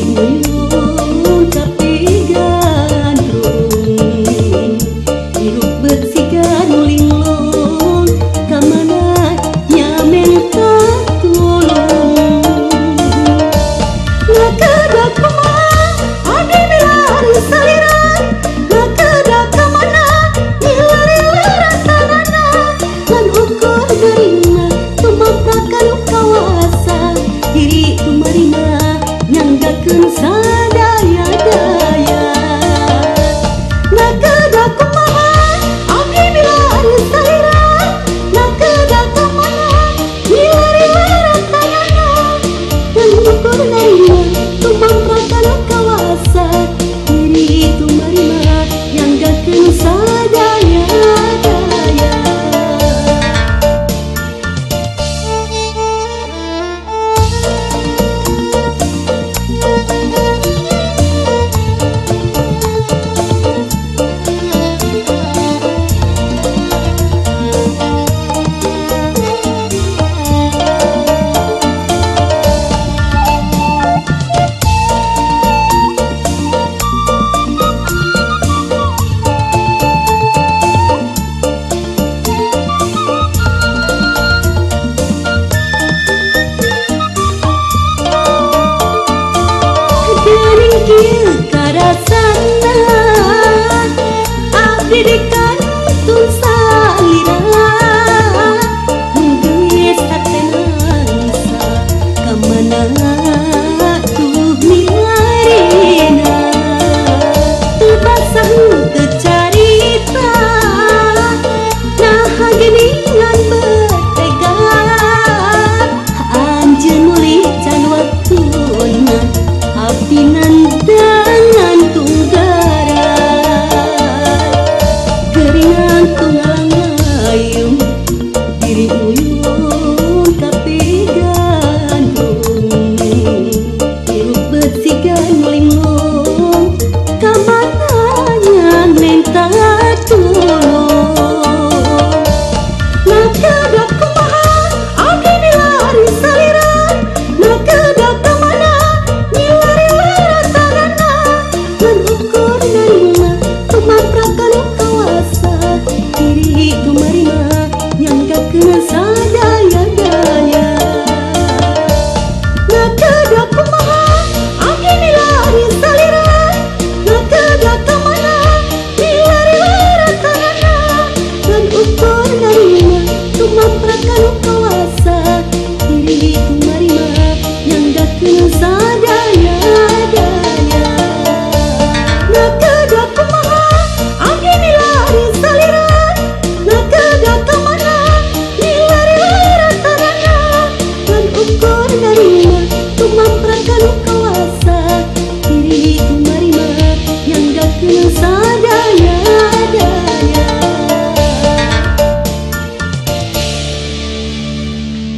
uyun tapi gandrung hirup betsigan linglung kamana nyamen katulung nakada kumaha abdi milar saliran nakada kamana milari rasanana lan ukur gerina tumaprakan kawasa diri tumarina nyanggakeun sadaya-daya nakada kumaha abdi milar saliran nakada kamana milari rasanana lan ukur gerina tumaprakan kawasa diri tumarina nyanggakeun sadaya-daya. Geuning kieu karasana abdi dikantun salira